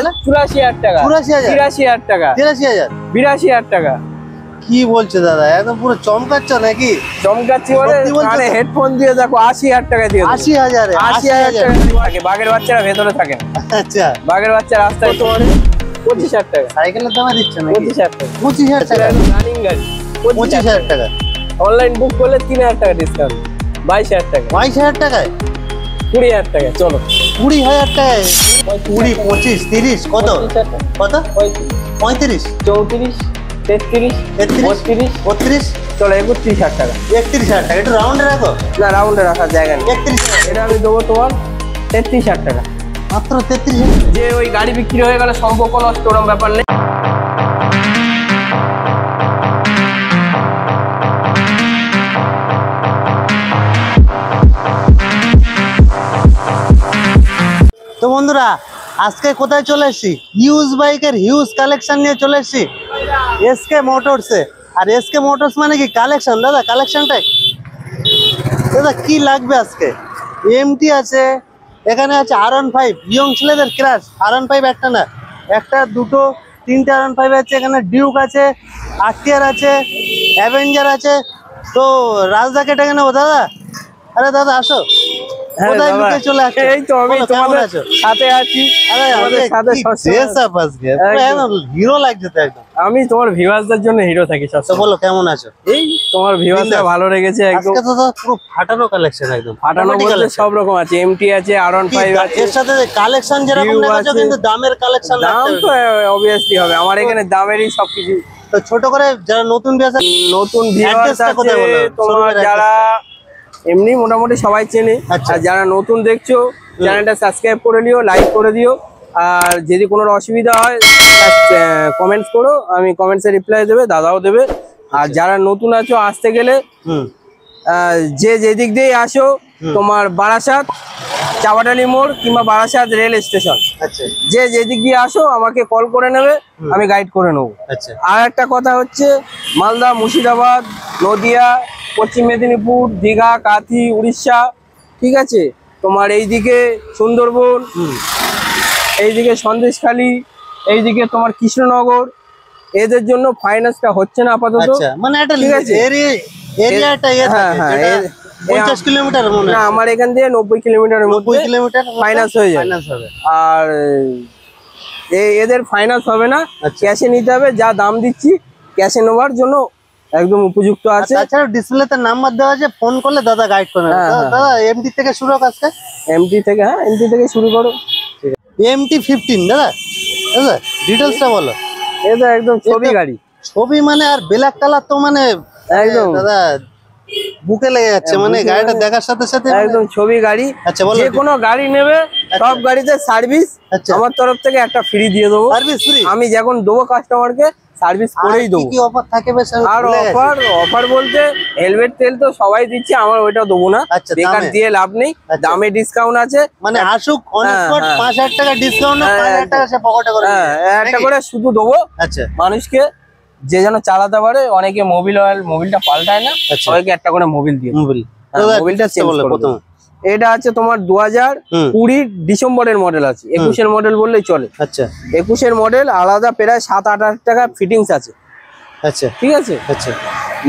এটা 84,000 টাকা, 84,000, 83,000 টাকা, 83,000, 82,000 টাকা। কি বলছে দাদা? একদম পুরো চমকাচ্ছ নাকি? চমকাচ্ছি মানে হেডফোন দিয়ে দেখো 80,000 টাকা দিয়ে 80,000, 80,000 টাকা থাকে। বাঘের বাচ্চারা ভেতরে থাকে না। আচ্ছা, বাঘের বাচ্চা রাস্তায় তোমার 25,000 টাকা। সাইকেলের দামে দিচ্ছে না 25,000 টাকা, 25,000 টাকা, রানিং গাড়ি 25,000 টাকা। অনলাইন বুক করলে 3,000 টাকা ডিসকাউন্ট, 22,000 টাকা, 22,000 টাকায়, 20,000 টাকা। চলো 20,000 টাকায়, 20, 25, 30, কত কত? 35, 34, 33, 33, 32, চলো 31,000 টাকা। 31,000 টাকা। একটু রাউন্ডে রাখো। না, রাউন্ডে রাখার জায়গা নেই। 31,000, এটা আমি দেবো তোমার 33,000 টাকা। মাত্র 33,000। যে ওই গাড়ি বিক্রি হয়ে গেলে সম্পর্ক নষ্ট, ওরকম ব্যাপার নেই। তো বন্ধুরা, আজকে কোথায় চলে এসেছি? ইউজ বাইকের হিউজ কালেকশন নিয়ে চলে এসেছি এসকে মোটরসে। আর এসকে মোটরস মানে কি কালেকশন দাদা? কালেকশনটা দাদা কি লাগবে আজকে? এমটি আছে, এখানে আছে R15, ইয়ং ছেলেদের ক্রাশ। R15 একটা না, একটা, দুটো, তিনটে R15 আছে। এখানে ডিউক আছে, RTR আছে, অ্যাভেঞ্জার আছে। তো রাজদাকে ডেকে নেবো দাদা। আরে দাদা আসো। কোথায় লুকে চলে আসছো? এই তো আমি তোমাদের সাথে আছি। আরে আমাদের সাথে ড্রেস আপ আজকে একদম হিরো লাগছে তো একদম। আমি তোমার ভিউয়ারদের জন্য হিরো থাকি সব। তো বলো কেমন আছো? এই তোমার ভিউয়াররা ভালো রেখেছে একদম। আজকে তো পুরো ফাটানো কালেকশন, একদম ফাটানো বলতে সব রকম আছে। এমটি আছে, R15 আছে। এর সাথে কালেকশন যেরকম দেখাচ্ছ, কিন্তু দামের কালেকশন দাম তো অবভিয়াসলি হবে। আমার এখানে দামেরই সবকিছু। তো ছোট করে যারা নতুন ভিউয়ার আছে, তোমার যারা এমনি মোটামুটি সবাই চেনে। আর যারা নতুন দেখছো, চ্যানেলটা সাবস্ক্রাইব করে নিও, লাইক করে দিও। আর যদি কোনো অসুবিধা হয় কমেন্টস করো, আমি কমেন্টসে রিপ্লাই দেবে, দাদাও দেবে। আর যারা নতুন আছো, আসতে গেলে যে যেদিক দিয়ে আসো, তোমার বারাসাত চাপাটালি মোড় কিংবা বারাসাত রেল স্টেশন, যে যেদিক দিয়ে আসো আমাকে কল করে নেবে, আমি গাইড করে নেবো। আর একটা কথা হচ্ছে, মালদা, মুর্শিদাবাদ, নদিয়া, পশ্চিম মেদিনীপুর, দীঘা, কাঁথি, উড়িষ্যা, ঠিক আছে, তোমার এইদিকে সুন্দরবন, এইদিকে সন্দেশখালী, এইদিকে তোমার কৃষ্ণনগর, এদের জন্য ফাইন্যান্সটা হচ্ছে না আপাতত। মানে ঠিক আছে, আমার এখান থেকে 90 কিলোমিটারের মধ্যে ফাইন্যান্স হয়ে যায়। আর এদের ফাইন্যান্স হবে না, ক্যাশে নিতে হবে। যা দাম দিচ্ছি ক্যাশে নেওয়ার জন্য একদম উপযুক্ত আছে। তাছাড়া ডিসপ্লেতে নাম্বার দেওয়া আছে, ফোন করলে দাদা গাইড করে নেবে। দাদা এমটি থেকে শুরু হোক আজকে। এমটি থেকে, হ্যাঁ এমটি থেকে শুরু করো। এমটি 15 দাদা, দাদা ডিটেলসটা বলো। এটা একদম ছবি গাড়ি, ছবি মানে, আর ব্ল্যাক কালার তো মানে একদম দাদা বুকে লেগে যাচ্ছে। মানে গাড়িটা দেখার সাথে সাথে একদম ছবি গাড়ি। আচ্ছা বলো, যে কোনো গাড়ি নেবে সব গাড়িতে সার্ভিস আমার তরফ থেকে একটা ফ্রি দিয়ে দেবো। সার্ভিস ফ্রি আমি যখন দেবো কাস্টমারকে, সার্ভিস করেই দেবো। কি অফার থাকে বেশ? আর অফার বলতে হেলমেট তেল তো সবাই দিচ্ছে, আমার ওইটা দেবো না, বেকার দিয়ে লাভ নেই। দামে ডিসকাউন্ট আছে। মানে আসুক অন স্পট 5,000 টাকা ডিসকাউন্ট, 5,000 টাকা সে পকেটে করে একটা করে শুধু দেবো। আচ্ছা, মানুষকে যে যেন চালাতে পারে। অনেকে মোবিলটা পাল্টায় না, সবাইকে একটা করে মোবিল দিয়ে মোবিলটা চেঞ্জ করবো। এটা আছে তোমার 2020 ডিসেম্বরের মডেল আছে। 21-এর মডেল বললেই চলে। আচ্ছা, 21-এর মডেল আলাদা প্রায় 7-8 টাকা ফিটিংস আছে। আচ্ছা, ঠিক আছে। আচ্ছা,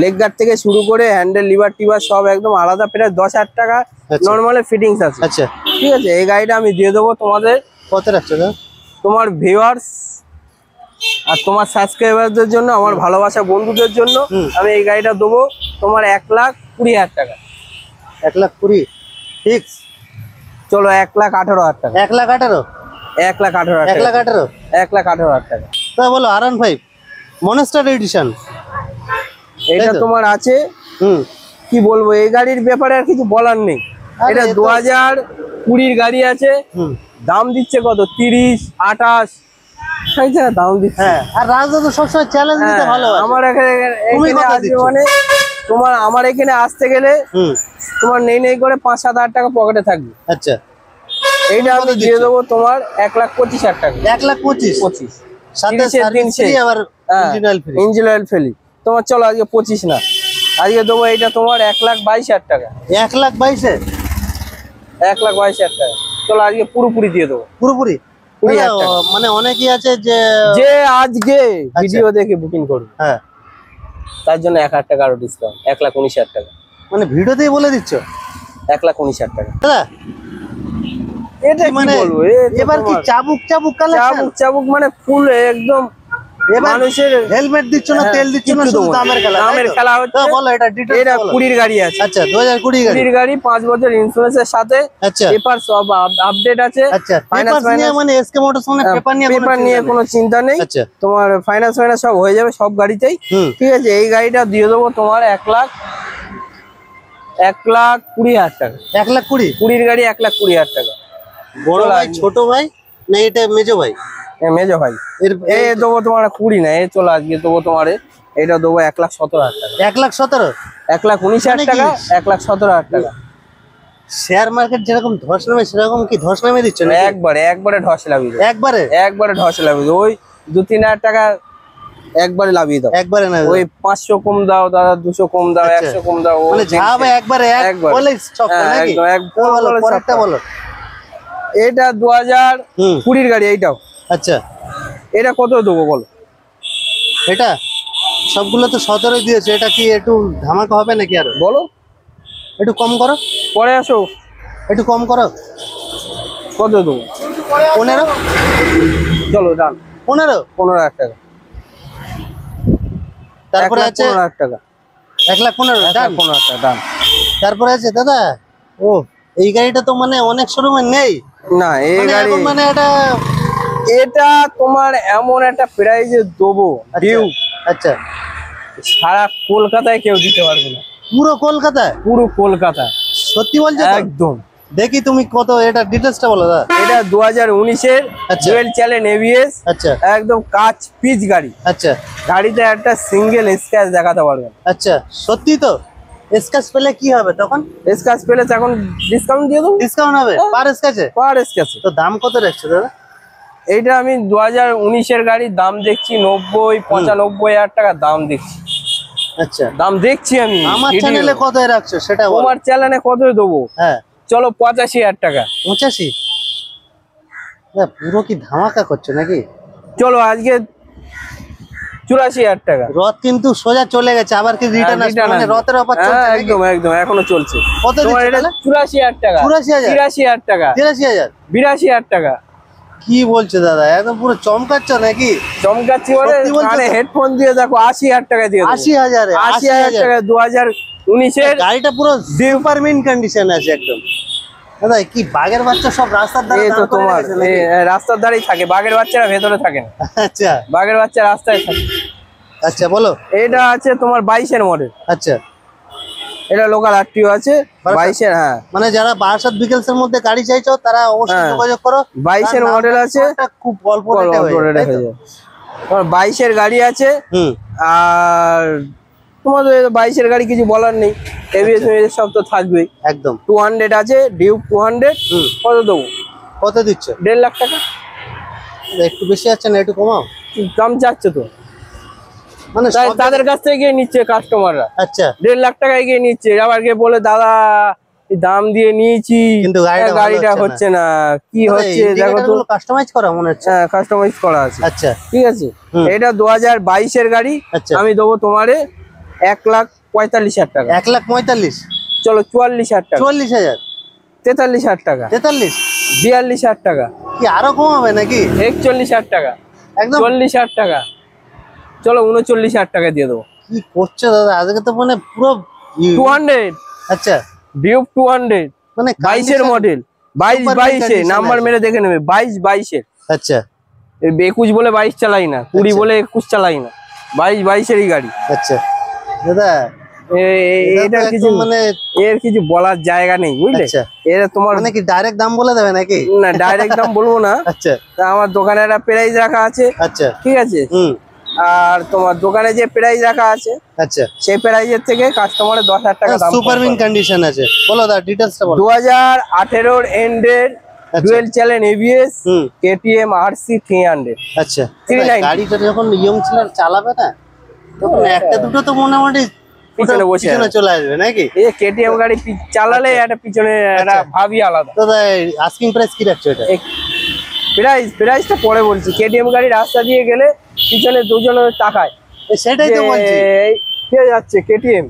লেগ গার্ড থেকে শুরু করে হ্যান্ডেল, লিভার টিভার সব একদম আলাদা প্রায় 10,000 টাকা নর্মালে ফিটিংস আছে। আচ্ছা, ঠিক আছে। এই গাড়িটা আমি দিয়ে দেবো তোমাদের। কত রাখছো? তোমার ভিউয়ার্স আর তোমার সাবস্ক্রাইবারদের জন্য, আমার ভালোবাসা বন্ধুদের জন্য আমি এই গাড়িটা দেবো তোমার 1,20,000 টাকা। 1,20,000 ফিক্স? চলো 1,18,000 টাকা। 1,18,000? 1,18,000 টাকা। 1,18,000? 1,18,000 টাকা। তা বলো R15 মনস্টার এডিশন, এটা তোমার আছে। কি বলবো, এই গাড়ির ব্যাপারে আর কিছু বলার নেই। এটা 2020-এর গাড়ি আছে। দাম দিচ্ছে কত? 30, 28 দাম দিচ্ছে। হ্যাঁ, আর রাজদা তো সবসময় চ্যালেঞ্জ দিতে ভালো। আমার এখানে মানে তোমার আমার এখানে আসতে গেলে তোমার নেই করে 5-7 টাকা পকেটে থাকবে। আচ্ছা, এইটা আমি দিয়ে দেবো তোমার 1,25,000 টাকা। 1,25,000 সাথে সার্ভিস ফ্রি, আবার ইঞ্জিন অয়েল ফ্রি। তোমার চলো আজকে 25 না, আজকে দেবো এইটা তোমার 1,22,000 টাকা। 1,22,000? 1,22,000 টাকা। চলো আজকে পুরোপুরি দিয়ে দেবো। পুরোপুরি 20,000 টাকা। মানে অনেকেই আছে যে যে আজকে ভিডিও দেখে বুকিং করবে, হ্যাঁ, তার জন্য 1,000 টাকা আরো ডিসকাউন্ট, 1,19,000 টাকা। মানে ভিডিওতেই বলে দিচ্ছ 1,19,000 টাকা। দাদা? এটা মানে কি বলবো, এবার কি চাবুক চাবুক কালেকশন? চাবুক চাবুক মানে ফুল একদম এবার মানুষের হেলমেট দিচ্ছ না, তেল দিচ্ছ না, শুধু দামের খেলা। দামের খেলা হচ্ছে। বলো এটা ডিটেইলস এটা বলো। 20 গাড়ি আছে। আচ্ছা 2020 গাড়ি। 20 গাড়ি 5 বছর ইন্স্যুরেন্সের সাথে। আচ্ছা পেপার সব আপডেট আছে। আচ্ছা ফাইনান্স পেপার নিয়ে মানে এসকে মোটরস মানে পেপার নিয়ে কোনো চিন্তা নেই। আচ্ছা তোমার ফাইনান্স সব হয়ে যাবে সব গাড়িতেই। হুম ঠিক আছে, এই গাড়িটা দিয়ে দেবো তোমার 1,20,000 টাকা। 1,20,000 20 গাড়ি 1,20,000 টাকা। বড় ভাই ছোট ভাই না এটা মেজো ভাই? মেজো ভাই। এ দেবো তোমার 20 না, চলো আজকে দেবো তোমার এটা দেবো 1,17,000 টাকা। 1,17,000 1,19,000 টাকা, 1,17,000 টাকা। শেয়ার মার্কেট যেরকম ধস নামে সেরকম কি ধস নামে দিচ্ছ না? একবারে ধস লাভিয়ে দাও। একবারে ধস লাভিয়ে দাও। ওই 2-3,000 টাকা একবারে লাভিয়ে দাও। একবারে না ওই 500 কম দাও দাদা, 200 কম দাও, 100 কম দাও, মানে যা হবে একবারে এক বলে সব নাকি? বলো পরেরটা বলো। এটা 2020 গাড়ি এইটাও। আচ্ছা এটা কত দেবো বলো? এটা সবগুলো তো 17 দিয়েছে, এটা কি একটু ধামাকা হবে নাকি আর? বলো, একটু কম করো, পরে আসো, একটু কম করো। কত দেবো? 15? চলো ডান। 15,000 টাকা। তারপরে আছে 15,000 টাকা। 1,15,000 ডান। 15,000 টাকা ডান। তারপরে আছে দাদা ও এই গাড়িটা তো মানে অনেক শোরুমে নেই না, এই গাড়ি মানে এটা তোমার এমন একটা প্রাইজে দেবো ডিউ, আচ্ছা সারা কলকাতায় কেউ দিতে পারবে না। পুরো কলকাতায়? পুরো কলকাতায়। সত্যি বলছো? একদম। দেখি তুমি কত, এটা ডিটেইলসটা বলো দাদা। এটা 2019-এর আচ্ছা। Dual channel ABS. আচ্ছা একদম কাচ পিচ গাড়ি। আচ্ছা গাড়িতে একটা সিঙ্গেল স্ক্র্যাচ দেখাতে পারবেন। আচ্ছা সত্যি তো? স্ক্র্যাচ পেলে কি হবে তখন? স্ক্র্যাচ পেলে এখন ডিসকাউন্ট দিয়ে দেবো। ডিসকাউন্ট হবে পার স্ক্র্যাচে? পার স্ক্র্যাচে। তো দাম কত রাখছো দাদা? এইটা আমি 2019-এর গাড়ির দাম দেখছি 90-95,000 টাকা দাম দেখছি। আচ্ছা দাম দেখছি আমি। আমার চ্যানেলে কত রাখছো সেটা বলো। তোমার চ্যানেলে কত দেবো? হ্যাঁ চলো 85,000 টাকা। 85? পুরো কি ধামাকা করছো নাকি? চলো আজকে 84,000 টাকা। রথ কিন্তু সোজা চলে গেছে, আবার কি রিটার্ন আসবে? মানে রথের অফার চলছে নাকি? একদম একদম এখনো চলছে। কত তোমার দিচ্ছ এটা তাহলে? 84,000 টাকা। 84,000? 83,000 টাকা। 83,000? 82,000 টাকা। কি বলছো দাদা, একদম পুরো চমকাচ্ছ নাকি? চমকাচ্ছি মানে সত্যি বলছো কানে তো? হেডফোন দিয়ে দেখো 80,000 টাকা দিয়ে দেবো। 80,000? 80,000 টাকা 2019-এর। গাড়িটা পুরো সুপার মিন কন্ডিশন আছে একদম। দাদা কি বাঘের বাচ্চা সব রাস্তার ধারে এই তো দাঁড় করে তোমার রেখেছে নাকি? রাস্তার ধারেই থাকে, বাঘের বাচ্চারা ভেতরে থাকে না। আচ্ছা বাঘের বাচ্চা রাস্তায় থাকে। আচ্ছা বলো। এটা আছে তোমার 22-এর মডেল। আচ্ছা এটা লোকাল আরটিও আছে 22-এর। হ্যাঁ মানে যারা বারাসাত বিকেলস এর মধ্যে গাড়ি চাইছো তারা অবশ্যই হ্যাঁ। যোগাযোগ করো। 22-এর মডেল আছে, খুব অল্প রেটে হয়ে যাবে, তাই তো? তোমার 22-এর গাড়ি আছে। হুম আর তোমাদের 22-এর গাড়ি কিছু বলার নেই, এবিএস সব তো থাকবেই। একদম 200 আছে, ডিউক 200। হুম কত দেবো? কত দিচ্ছ? 1.5 লাখ টাকা। একটু বেশি আছে না, একটু কমাও। দাম চাচ্ছে তো, মানে তাই সব তাদের কাছ থেকে গিয়ে নিচ্ছে কাস্টমাররা। আচ্ছা 1.5 লাখ টাকায় গিয়ে নিচ্ছে, আবার গিয়ে বলে দাদা এই দাম দিয়ে নিয়েছি কিন্তু গাড়িটা হচ্ছে না। কি হচ্ছে দেখো তো। কাস্টমাইজ করা মনে হচ্ছে। হ্যাঁ কাস্টমাইজ করা আছে। আচ্ছা ঠিক আছে, হুম। এটা 2022-এর গাড়ি। আচ্ছা আমি দেবো তোমারে 1,45,000 টাকা। 1,45,000? চলো 44,000 টাকা। 44,000? 43,000 টাকা। 43? 42,000 টাকা। কি আরো কমাবে নাকি? 41,000 টাকা। একদম 40,000 টাকা। চলো 39,000 টাকা দিয়ে দেবো। কি করছো দাদা আজকে তো মানে পুরো 200 আচ্ছা ডিউক 200 মানে 22-এর মডেল। 22-22-এ নাম্বার মেরে দেখে নেবে। 22-22-এর। আচ্ছা 21 বলে 22 চালাই না, 20 বলে 21 চালাই না, 22-22-এরই গাড়ি। আচ্ছা দাদা এটা কিছু মানে এর কিছু বলার জায়গা নেই বুঝলে। আচ্ছা এটা তোমার মানে কি ডাইরেক্ট দাম বলে দেবে নাকি? না ডাইরেক্ট দাম বলবো না। আচ্ছা তা আমার দোকানে একটা প্রাইস রাখা আছে। আচ্ছা ঠিক আছে, হুম আর তোমার দোকানে যে প্রাইস রাখা আছে আচ্ছা সেই প্রাইজের থেকে কাস্টমারের 10,000 টাকা দাম সুপার মিন কন্ডিশন আছে। বলো দাদা ডিটেইলসটা বলো। 2018-এর এন্ডের ডুয়েল চ্যানেল এবিএস হুম কেটিএম RC 300। আচ্ছা 390 গাড়িটা যখন ইয়ং ছেলেরা চালাবে না তখন একটা দুটো তো মোটামুটি পিছনে বসে পিছনে চলে আসবে নাকি? এই কেটিএম গাড়ি চালালে একটা পিছনে একটা ভাবই আলাদা। দাদা আস্কিং প্রাইস কি রাখছো এটা? প্রাইসটা পরে বলছি। কেটিএম গাড়ি রাস্তা দিয়ে গেলে পিছনে দুজনের তাকায়, সেটাই তো বলছি। কে যাচ্ছে কেটিএম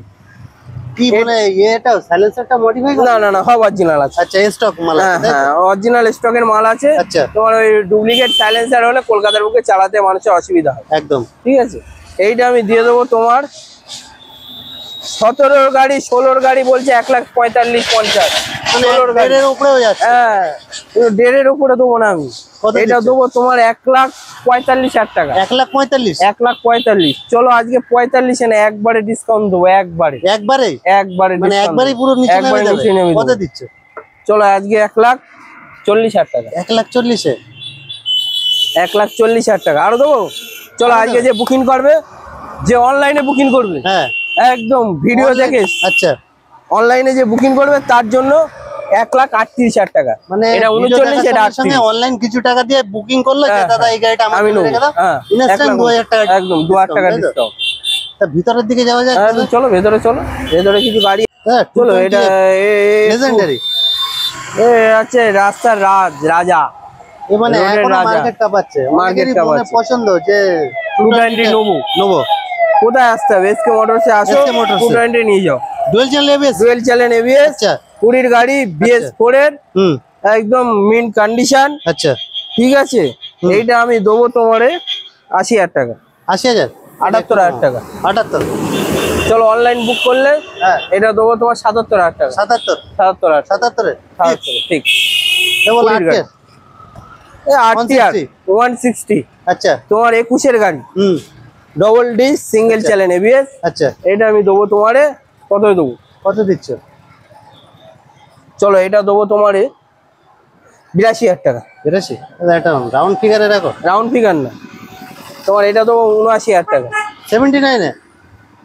কি মানে এটা সাইলেন্সারটা মডিফাই করা? না সব অরিজিনাল আছে। আচ্ছা স্টক মাল আছে? হ্যাঁ অরিজিনাল স্টকের মাল আছে। আচ্ছা তোমার ওই ডুপ্লিকেট সাইলেন্সার হলে কলকাতার বুকে চালাতে মানুষের অসুবিধা হয় একদম। ঠিক আছে, এইটা আমি দিয়ে দেবো তোমার 17 গাড়ি 16 গাড়ি বলছে 1,45,50। 16 গাড়ির উপরেও যাচ্ছে। হ্যাঁ 1.5 উপরে দেবো না আমি, এটা দেবো তোমার 1,45,000 টাকা। 1,45,000? 1,45,000। চলো আজকে 45 না একবারে ডিসকাউন্ট দেবো, একবারে মানে একবারে পুরো নিচে নেমে যাবে। কত দিচ্ছ? চলো আজকে 1,40,000 টাকা। 1,40,000? 1,40,000 টাকা আরো দেবো। চলো আজকে যে বুকিং করবে, যে অনলাইনে বুকিং করবে, হ্যাঁ একদম ভিডিও দেখে আচ্ছা অনলাইনে যে বুকিং করবে তার জন্য 1,38,000 টাকা। মানে এটা 39, এটা 38। অনলাইন কিছু টাকা দিয়ে বুকিং করলে যে দাদা এই গাড়িটা আমি রেখে দাও, ইনস্ট্যান্ট 2000 টাকা, একদম 2000 টাকা ডিসকাউন্ট। তা ভিতরের দিকে যাওয়া যায়? চলো ভেতরে চলো, ভেতরে কিছু গাড়ি। চলো এটা লেজেন্ডারি আছে রাস্তার রাজা, মানে এখন মার্কেট কাপাচ্ছে, মার্কেট কাপাচ্ছে। পছন্দ যে 220 নেবো। কোথায় আসতে হবে? এসকে মোটরসে আসো, 220 নিয়ে যাও। ডুয়েল চ্যানেল এবিএস 20 গাড়ি BS4 এর একদম মিন কন্ডিশন। আচ্ছা ঠিক আছে, এইটা আমি দেবো তোমারে 80,000 টাকা। 80,000? 78,000 টাকা। 78? চলো অনলাইন বুক করলে এটা দেবো তোমার 77,000 টাকা। 77? ঠিক। ডবল 160। আচ্ছা তোমার 21 এর গাড়ি, double disc single channel ABS. আচ্ছা এটা আমি দেবো তোমারে কত দেবো? কত দিচ্ছ? চলো এটা দেবো তোমারে 82,000 টাকা। 82? এটা রাউন্ড ফিগারে রাখো। রাউন্ড ফিগার না, তোমার এটা দেবো 79,000 টাকা। 79?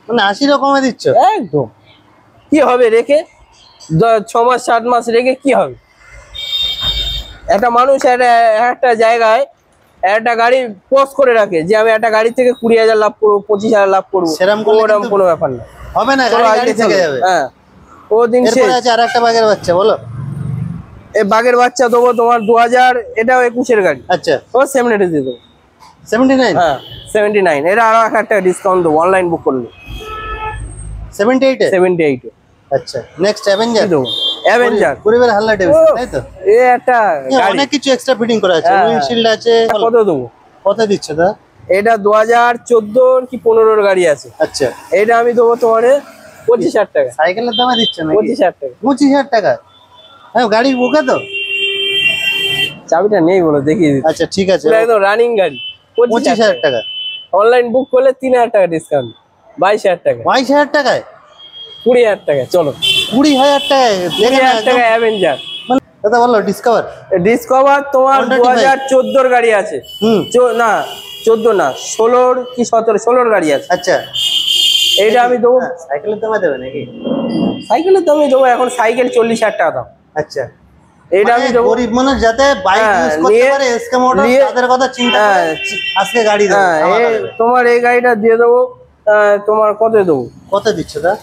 মানে 80 রকমে দিচ্ছ? একদম। কি হবে রেখে 6 মাস 7 মাস রেখে কি হবে? একটা মানুষ একটা জায়গায় একটা গাড়ি পোস্ট করে রাখে যে আমি একটা গাড়ি থেকে 20,000 লাভ করবো, 25,000 লাভ করবো, সেরকম কোনো ব্যাপার না, হবে না। গাড়ি থেকে যাবে। হ্যাঁ ও দিন শেষ। এরপর আছে আরেকটা বাঘের বাচ্চা, বলো। এই বাঘের বাচ্চা দেবো তোমার 2000, এটাও 21 এর গাড়ি। আচ্ছা ও 7 রেটে দিয়ে দেবো। 79? হ্যাঁ 79। এটা আরো 1,000 টাকা ডিসকাউন্ট দেবো অনলাইন বুক করলে। 78? আচ্ছা নেক্সট অ্যাভেঞ্জার পরিবার হাল্লা ডেভিস, তাই তো? এই একটা গাড়ি অনেক কিছু এক্সট্রা ফিটিং করা আছে, উইন্ডশিল্ড আছে। কত দেবো? কত দিচ্ছ দা? এটা 2014 কি 15 এর গাড়ি আছে। আচ্ছা এটা আমি দেবো তোমারে 25,000 টাকা। সাইকেলের দামে দিচ্ছ না? 25,000 টাকা। 25,000 টাকা? হ্যাঁ গাড়ি বুকে তো? চাবিটা নেই বলো, দেখিয়ে দিচ্ছি। আচ্ছা ঠিক আছে, একদম রানিং গাড়ি। 25,000 টাকা। অনলাইন বুক করলে 3,000 টাকা ডিসকাউন্ট, 22,000 টাকা। 22,000 টাকায়? 20,000 টাকা। চলো 20,000 টাকায় 20,000 টাকা অ্যাভেঞ্জার। দাদা বলো ডিসকভার তোমার 2014 গাড়ি আছে। না 14 না 16 কি 17 গাড়ি আছে। আচ্ছা এইটা আমি দেবো। সাইকেলের দামে দেবে নাকি? সাইকেলের দামে দেবো, এখন সাইকেল 40,000 টাকা দাম। আচ্ছা এইটা আমি দেবো গরিব মানুষ যাতে বাইক ইউজ করতে পারে, এসকে মোটরস তাদের কথা চিন্তা করে আজকে গাড়ি দেবো। তোমার এই গাড়িটা দিয়ে দেবো তোমার কত দেবো? কত দিচ্ছ দা?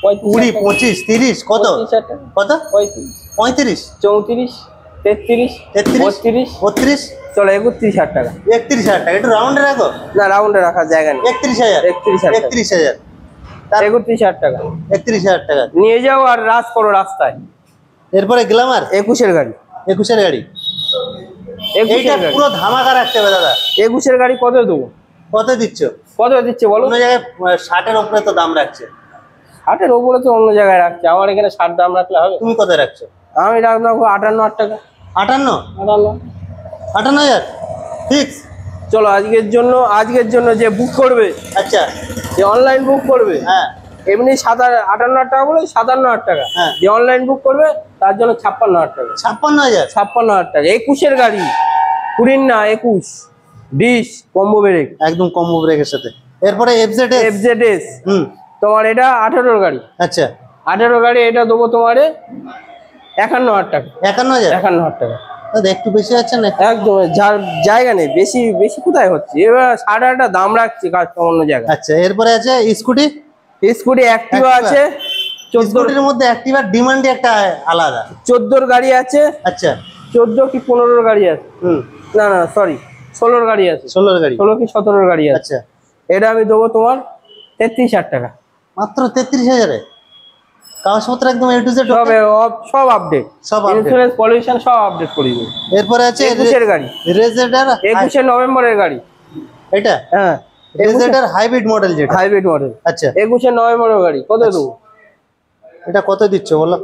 20, 25, 30? কত? 35, 34, 33, 32। চলো 31,000 টাকা। 31,000 টাকা? একটু রাউন্ডে রাখো না, রাউন্ডে রাখার জায়গা নেই। 31,000? 31,000? 31,000 টাকা। 31,000 টাকা নিয়ে যাও আর রাজ করো রাস্তায়। এরপরে গ্ল্যামার 21 এর গাড়ি। 21 এর গাড়ি? এইটা পুরো ধামাকা রাখতে হবে দাদা। 21 এর গাড়ি কত দেবো? কত দিচ্ছ? কত দিচ্ছে বলো? অন্য জায়গায় 60 এর উপরে তো দাম রাখছে। 60 এর উপরে তো অন্য জায়গায় রাখছে, আমার এখানে 60 দাম রাখলে হবে? তুমি কত রাখছো? আমি রাখলাম 58,000 টাকা। 58,000 ফিক্স? চলো আজকের জন্য যে বুক করবে, আচ্ছা যে অনলাইন বুক করবে, হ্যাঁ এমনি 58,000 টাকা বলে 57,000 টাকা। যে অনলাইন বুক করবে তার জন্য 56,000 টাকা। 56,000 টাকা। 21 এর গাড়ি, 20 না 21, ডিস কম্বো ব্রেক, একদম কম্বো ব্রেকের সাথে। এরপরে FZS তোমার এটা 18 এর গাড়ি। আচ্ছা 18 গাড়ি, এটা দেবো তোমারে 51,000 টাকা। 51,000 টাকা একটু বেশি আছে না? একদম জায়গা নেই, বেশি কোথায় হচ্ছে? এবার 60,000 দাম রাখছে কাজ অন্য জায়গায়। আচ্ছা এরপরে আছে স্কুটি অ্যাক্টিভা আছে। 14 এর মধ্যে অ্যাক্টিভার ডিমান্ড একটা আলাদা। 14 গাড়ি আছে। আচ্ছা 14 কি 15 গাড়ি আছে। না না সরি 16 গাড়ি আছে। 16 গাড়ি, 16 কি 17 গাড়ি আছে। আচ্ছা এটা আমি দেবো তোমার 33,000 টাকা মাত্র 33,000-এ। কাগজপত্র একদম A to Z সব আপডেট, সব আপডেট, ইন্স্যুরেন্স পলিউশন সব আপডেট করে দিই। এরপরে আছে 21 এর গাড়ি, রেজেডার 21 নভেম্বরের গাড়ি এটা। হ্যাঁ রেজেডার হাইব্রিড মডেল যেটা, হাইব্রিড মডেল। আচ্ছা 21 নভেম্বরের গাড়ি কত দেবো? এটা কত দিচ্ছ বলো?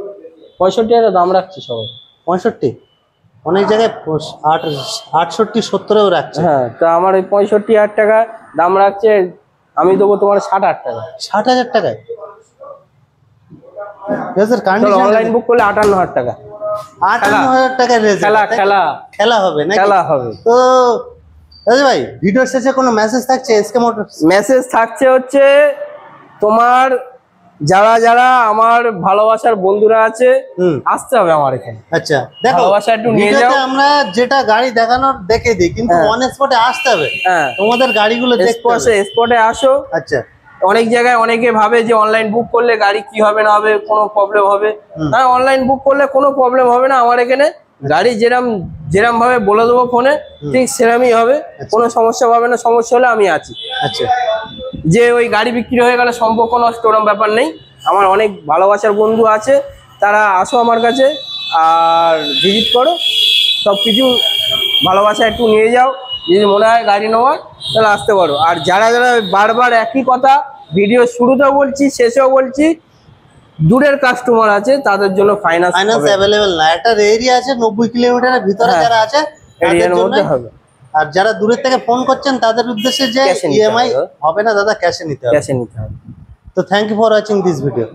65,000 দাম রাখছি সবাই। 65, অনেক জায়গায় 68 70-এও রাখছে। হ্যাঁ তো আমার ওই 65,000 টাকা দাম রাখছে, আমি দেবো তোমার 60,000 টাকা। 60,000 টাকায় অনলাইন বুক করলে 58,000 টাকা। 58,000 টাকায় খেলা হবে না? খেলা হবে। তো ভাই ভিডিওর শেষে কোনো মেসেজ থাকছে এসকে মোটরস? মেসেজ থাকছে হচ্ছে তোমার যারা যারা আমার ভালোবাসার বন্ধুরা আছে আসতে হবে আমার এখানে। আচ্ছা দেখো ভালোবাসা একটু নিয়ে যাও। আমরা যেটা গাড়ি দেখানোর দেখে দিই, কিন্তু অন স্পটে আসতে হবে। হ্যাঁ তোমাদের গাড়িগুলো দেখতে হবে, স্পটে আসো। আচ্ছা অনেক জায়গায় অনেকে ভাবে যে অনলাইন বুক করলে গাড়ি কি হবে না হবে, কোনো প্রবলেম হবে। হ্যাঁ অনলাইন বুক করলে কোনো প্রবলেম হবে না। আমার এখানে গাড়ি যেরম ভাবে বলে দেবো ফোনে ঠিক সেরমই হবে, কোনো সমস্যা হবে না। সমস্যা হলে আমি আছি। আচ্ছা যে ওই গাড়ি বিক্রি হয়ে গেলে সম্পর্ক নষ্ট ওরকম ব্যাপার নেই। আমার অনেক ভালোবাসার বন্ধু আছে, তারা আসো আমার কাছে আর ভিজিট করো, সব কিছু ভালোবাসা একটু নিয়ে যাও। যদি মনে হয় গাড়ি নেওয়ার তাহলে আসতে পারো। আর যারা যারা বারবার একই কথা ভিডিও শুরুতেও বলছি শেষেও বলছি, দূরের কাস্টমার আছে তাদের জন্য ফাইন্যান্স অ্যাভেলেবেল না। একটা এরিয়া আছে 90 কিলোমিটারের ভিতরে যারা আছে এরিয়ার মধ্যে হবে। আর যারা দূরের থেকে ফোন করছেন তাদের উদ্দেশ্যে যে ইএমআই হবে না দাদা, ক্যাশে নিতে হবে। ক্যাশে নিতে হবে। তো thank you for watching this video.